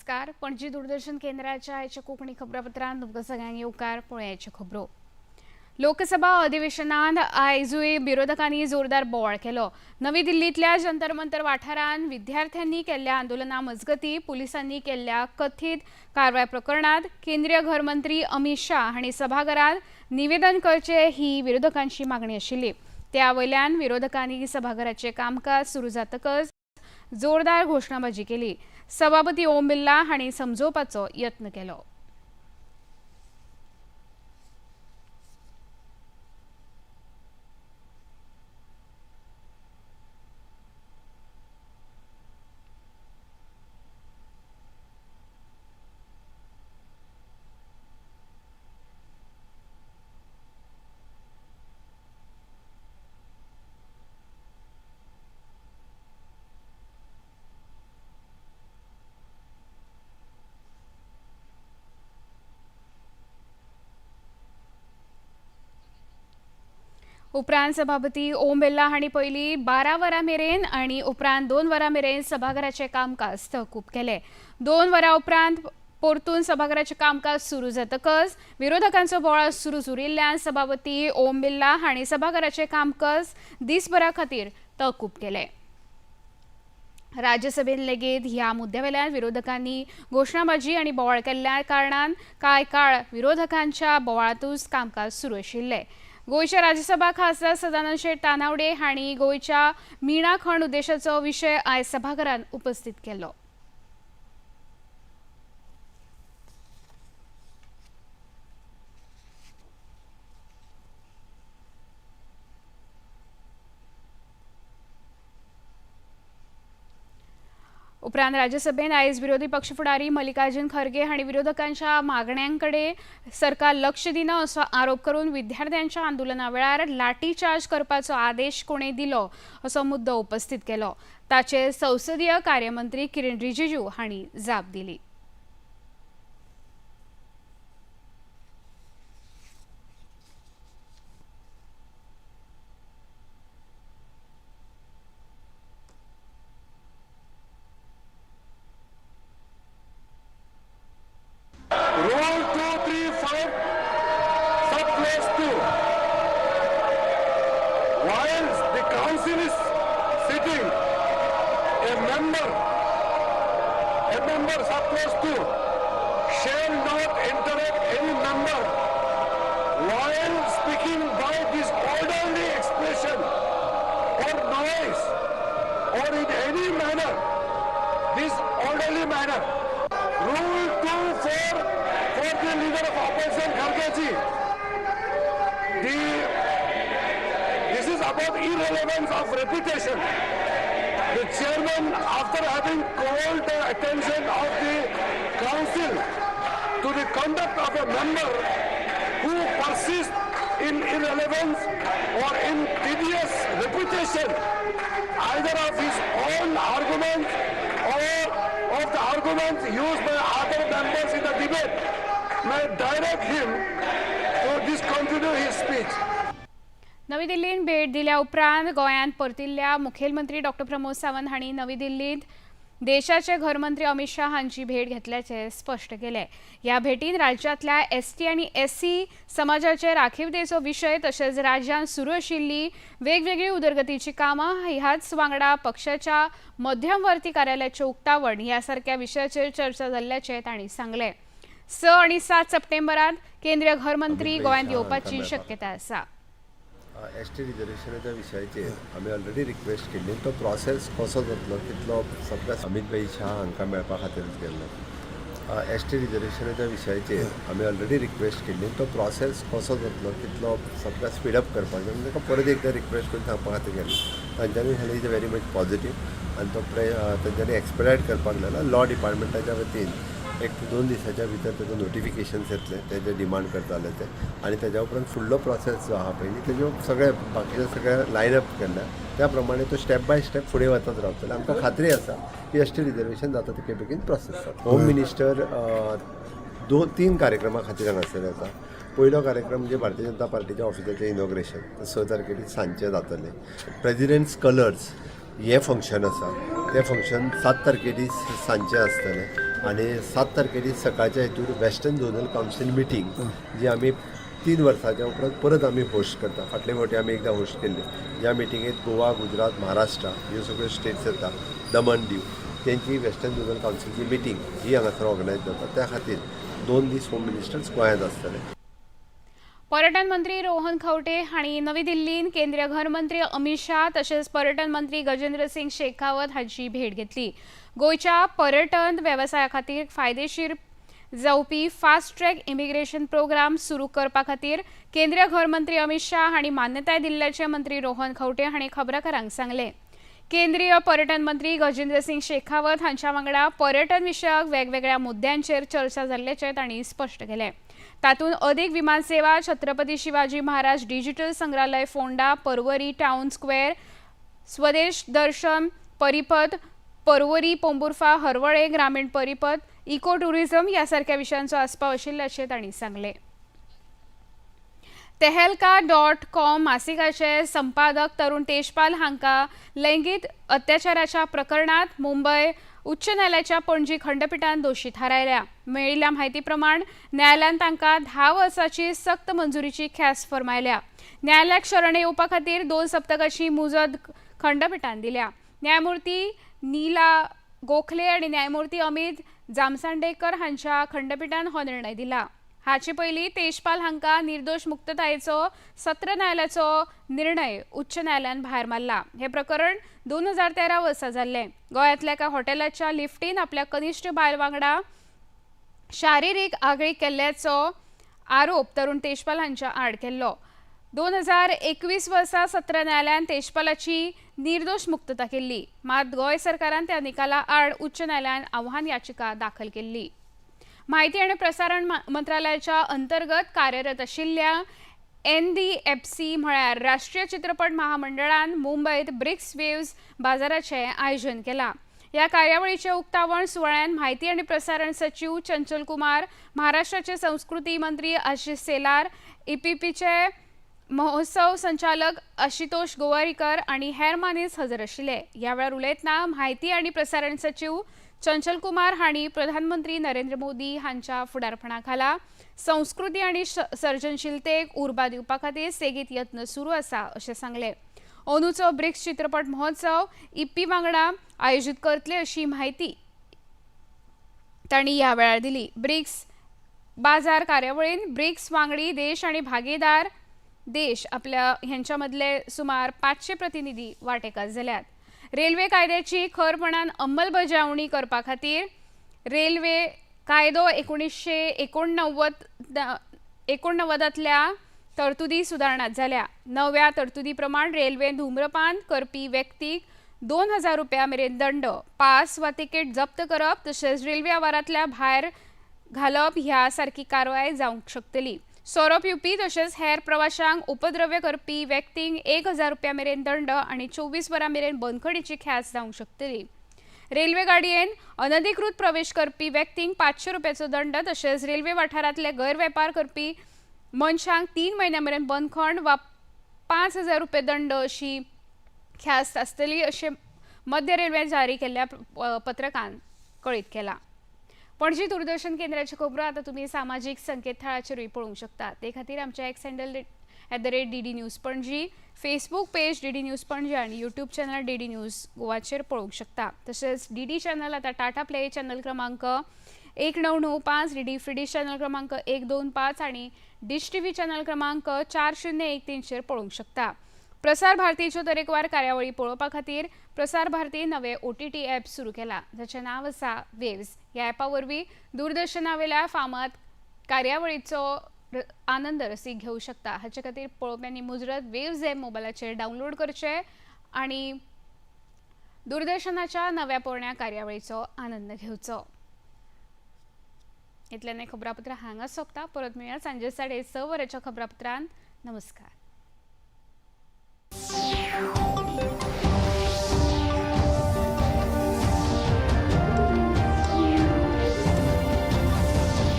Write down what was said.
नमस्कार. पणजी दूरदर्शन केंद्राच्या आयच्या कोंकणी खबरापत्रांत तुमकां सगळ्यांक येवकार. पळोवयाच्यो खबरो. लोकसभा अधिवेशनांत आयजूय विरोधकांनी जोरदार बोवाळ केलो. नवी दिल्लींतल्या जंतर मंतर वाठारांत विद्यार्थ्यांनी केल्ल्या आंदोलना मजगतीं पुलिसांनी केल्ल्या कथीत कारवाय प्रकरणांत केंद्रीय घर मंत्री अमित शाह हांणी सभाघरांत निवेदन करचें ही विरोधकांची मागणी आशिल्ली. त्या वयल्यान विरोधकांनी सभाघराचें कामकाज सुरू जातकच जोरदार घोशणाबाजी केली. सभापती ओम बिर्ला हांणी समजोवपाचो यत्न केलो. उपरांत सभापती ओम बिर्ला हांणी पयलीं 12 वरां मेरेन आनी उपरांत 2 वरां मेरेन सभाघराचें कामकाज तहकूब केलें. 2 वरां उपरांत परतून सभाघराचें कामकाज सुरू जातकच विरोधकांचो बोवाळ सुरूच उरिल्ल्यान सभापती ओम बिर्ला हांणी सभाघराचें कामकाज दिसभरा खातीर तहकूब केलें. राज्यसभेत लेगीत ह्या मुद्द्यावेल्यान विरोधकांनी घोशणाबाजी आनी बोवाळ केल्ल्या कारणान कांय काळ विरोधकांच्या बोवाळांतूच कामकाज सुरू आशिल्लें. गोंयचे राज्यसभा खासदार सदानंद शेट तानावडे हांणी गोंयच्या मिणा खण उद्देशाचो विशय आयज सभाघरांत उपस्थीत केलो. उपरांत राज्यसभेत आयज विरोधी पक्ष फुडारी मल्लिकार्जुन खरगे हांणी विरोधकांच्या मागण्यांकडे सरकार लक्ष दिना असो आरोप करून विद्यार्थ्यांच्या आंदोलना वेळार लाठीचार्ज करपाचो आदेश कोणे दिलो असो मुद्दो उपस्थीत केलो. ताचेर संसदीय कार्यमंत्री किरण रिजिजू हांणी जाप दिली. Rule 235, subclause 2. While the council is sitting, a member, subclause 2, shall not interrupt any member while speaking by disorderly expression or noise or in any manner, disorderly manner. Rule 2 for the leader of opposition Kharge ji. This is about irrelevance of repetition. The chairman, after having called the attention of the council to the conduct of a member who persists in irrelevance or in tedious repetition, either of his own arguments or of the arguments used by other members in the debate, may direct him to discontinue his speech. नवी दिल्लीत भेट दिल्या उपरांत गोंयांत परतिल्ल्या मुखेलमंत्री डॉ. प्रमोद सावंत हांणी नवी दिल्लींत देशाचे घरमंत्री अमित शाह हांची भेट घेतल्याचे स्पश्ट केलें. ह्या भेटींत राज्यांतल्या एसटी आनी एससी समाजाचे राखीवतेचो विशय तशेंच राज्यांत सुरू आशिल्ली वेगवेगळी उदरगतीची कामां ह्याच वांगडा पक्षाच्या मध्यमवर्ती कार्यालयाचें उक्तावण ह्या सारक्या विशयाचेर चर्चा जाल्ल्याचें तांणी सांगलें. 6 आनी 7 सप्टेंबरांत केंद्रीय घरमंत्री गोंयांत येवपाची शक्यताय आसा. एसटी रिजर्वेशनाच्या विशयाचेर आमी ऑलरेडी रिक्वेस्ट केल्ली. तो प्रोसेस कसो जातलो कितलो सगळ्या अमित भाई शाह हांकां मेळपा खातीरच गेल्लो. एसटी रिजर्वेशनाच्या विशयाचेर आमी ऑलरेडी रिक्वेस्ट केल्ली. तो प्रोसेस कसो जातलो कितलो सगळ्या स्पीडअप करपाक जाय ताका परत एकदा रिक्वेस्ट करून सांगपा खातीर गेल्लो. तांच्यांनी सांगलें इज व्हेरी मच पॉझिटीव आनी तो तांच्यांनी एक्सपेडायट करपाक लागला. लॉ डिपार्टमेंटाच्या वतीन 1 ते 2 दिसाच्या भितर तेजो नोटिफिकेशन्स येतले तेजे डिमांड करताले ते आनी तेज्या उपरांत फुडलो प्रोसेस जो आहा पयली तेज्यो सगळे बाकीचे सगळे लायनअप केल्ल्या त्या प्रमाणे तो स्टेप बाय स्टेप फुडें वचत रावतलो. आमकां खात्री आसा की एसटी रिजर्वेशन जाता तितके बेगीन प्रोसेस जाता. होम मिनिस्टर 2-3 कार्यक्रमां खातीर हांगासर येता. पयलो कार्यक्रम म्हणजे भारतीय जनता पार्टीच्या ऑफिसाचें इनॉग्रेशन 6 तारखेक सांजचें जातलें. प्रेजिडेंट्स कलर्स हें फंक्शन आसा तें फंक्शन 7 तारखे दीस सांजचें आसतलें आनी 7 तारखे दीस सकाळच्या हितूर वेस्टर्न झोनल कावन्सील मिटींग जी आमी 3 वर्सांच्या उपरांत परत आमी होस्ट करता. फाटले फावटी आमी एकदां होस्ट केल्ली. ह्या मिटिंगेंत गोवा, गुजरात, महाराष्ट्र ह्यो सगळ्यो स्टेट्स येता, दमन दीव तेंची वेस्टर्न झोनल कावन्सिलची मिटींग ही हांगासर ऑर्गनायज जाता. त्या खातीर 2 दीस होम मिनिस्टर्स गोंयांत आसतले. पर्यटन मंत्री रोहन खंवटे हांणी नवी दिल्लींत केंद्रीय घर मंत्री अमित शाह तशेंच पर्यटन मंत्री गजेंद्र सिंग शेखावत हांची भेट घेतली. गोंयच्या पर्यटन वेवसाया खातीर फायदेशीर जावपी फास्ट ट्रॅक इमिग्रेशन प्रोग्राम सुरू करपा खातीर केंद्रीय घर मंत्री अमित शाह हांणी मान्यताय दिल्ल्याचे मंत्री रोहन खंवटे हांणी खबराकारांक सांगलें. केंद्रीय पर्यटन मंत्री गजेंद्र सिंग शेखावत हांच्या वांगडा पर्यटन विशयक वेगवेगळ्या मुद्द्यांचेर चर्चा जाल्ल्याचें तांणी स्पश्ट केलें. तातूंत अदीक विमान सेवा, छत्रपती शिवाजी महाराज डिजिटल संग्रहालय फोंडा, पर्वरी टावन स्क्वेअर, स्वदेश दर्शन परिपथ, पर्वरी पोंबुर्फा हरवळे ग्रामीण परिपथ, इको टुरिझम ह्या सारख्या विशयांचो आस्पाव आशिल्ल्याचें तांणी सांगलें. tehelka.com मासिकाचे संपादक तरुण तेजपाल हांकां लैंगीक अत्याचाराच्या प्रकरणात मुंबय उच्च न्यायालयाच्या पणजी खंडपीठान दोशी थारायल्या. मेळिल्ल्या म्हायती प्रमाण न्यायालयान तांकां 10 वर्सांची सक्त मंजुरीची ख्यास्त फर्मायल्या. न्यायालयाक शरण येवपा खातीर 2 सप्तकाची मुजत खंडपीठान दिल्या. न्यायमूर्ती नीला गोखले आनी न्यायमूर्ती अमित जामसांडेकर हांच्या खंडपीठान हो निर्णय दिला. हाचे पयलीं तेजपाल हांकां निर्दोश मुक्ततायेचो सत्र न्यायालयाचो निर्णय उच्च न्यायालयान भायर मारला. हे प्रकरण 2013 वर्सा जाल्लें. गोंयांतल्या एका हॉटेलाच्या लिफ्टीन आपल्या कनिश्ट बायल वांगडा शारिरीक आगळीक केल्ल्याचो आरोप तरुण तेजपाल हांच्या आड केल्लो. 2021 वर्सा सत्र न्यायालयान तेजपालाची निर्दोश मुक्तता केल्ली. मात गोंय सरकारान त्या निकाला आड उच्च न्यायालयान आव्हान याचिका दाखल केल्ली. माहिती आणि प्रसारण मंत्रालयाच्या अंतर्गत कार्यरत आशिल्ल्या NDFC म्हळ्यार राष्ट्रीय चित्रपट महामंडळान मुंबईत ब्रिक्स वेव्स बाजाराचें आयोजन केलां. ह्या कार्यावळीचें उक्तावण सुवाळ्यान माहिती आणि प्रसारण सचिव चंचल कुमार, महाराष्ट्राचे संस्कृती मंत्री आशिष सेलार, EPPचे महोत्सव संचालक आशुतोष गोवारीकर आनी हेर मानेस हजर आशिल्ले. ह्या वेळार उलयतना माहिती आणि प्रसारण सचिव चंचल कुमार हांणी प्रधानमंत्री नरेंद्र मोदी हांच्या फुडारपणा खाला संस्कृती आनी सर्जनशीलतेक उर्बा दिवपा खातीर सेगीत यत्न सुरू आसा अशें सांगलें. अंदूचो ब्रिक्स चित्रपट महोत्सव इप्पी वांगडा आयोजीत करतले अशी माहिती तांणी ह्या वेळार दिली. ब्रिक्स बाजार कार्यावळीन ब्रिक्स वांगडी देश आनी भागीदार देश आपल्या ह्यांच्या मदले सुमार 500 प्रतिनिधी वांटेकार जाल्यात. रेल्वे कायद्याची खरपणान अंमलबजावणी करपा खातीर रेल्वे कायदो 1989 तरतुदी सुदारणात जाल्या. नव्या तरतुदी प्रमाण रेल्वे धुम्रपान करपी व्यक्तीक 2000 रुपया मेरेन दंड, पास वा तिकेट जप्त करप तशेंच रेल्वे आवारांतल्या भायर घालप ह्या सारकी कारवाय जावंक शकतली. सोरो पिवपी तशेंच हेर प्रवाशांक उपद्रव्य करपी व्यक्तींक 1000 रुपया मेरेन दंड आनी 24 वरां मेरेन बंदखणीची ख्यास्त जावंक शकतली. रेल्वे गाडयेन अनधिकृत प्रवेश करपी व्यक्तींक 500 रुपयाचो दंड तशेंच रेल्वे वाठारांतले गैरवेपार करपी मनशांक 3 म्हयन्यां मेरेन बंदखण वा 5000 रुपया दंड अशी ख्यास्त आसतली अशें मध्य रेल्वेन जारी केल्ल्या पत्रकान कळीत केलां. पणजी दूरदर्शन केंद्राचे खबरो आतां तुमी सामाजीक संकेतथळाचेरूय पळोवंक शकता. ते खातीर आमच्या x handle @DD news Panaji, Facebook page DD news Panaji आनी यूट्यूब चॅनल DD न्यूज गोवाचेर पळोवंक शकता. तशेंच DD चॅनल आतां टाटा प्ले चॅनल क्रमांक 1995, DD फ्री डिश चॅनल क्रमांक 125 आनी डिश TV चॅनल क्रमांक 4013चेर पळोवंक शकता. प्रसार भारतीच्यो तरेकवार कार्यावळी पळोवपा खातीर प्रसार भारती नवे OTT ॲप सुरू केला जाचें नांव आसा वेव्स. ह्या ॲपा वरवीं दूरदर्शना वयल्या फामाद कार्यावळीचो आनंद रसीक घेवंक शकता. हाचे खातीर पळोवप्यांनी मुजरत वेव्स ॲप मोबायलाचेर डावनलोड करचें आनी दूरदर्शनाच्या नव्या पोरण्या कार्यावळीचो आनंद घेवचो. इतल्यान खबरापत्र हांगाच सोंपता. परत मेळया सांजे 6:30 वरांच्या खबरापत्रान. नमस्कार.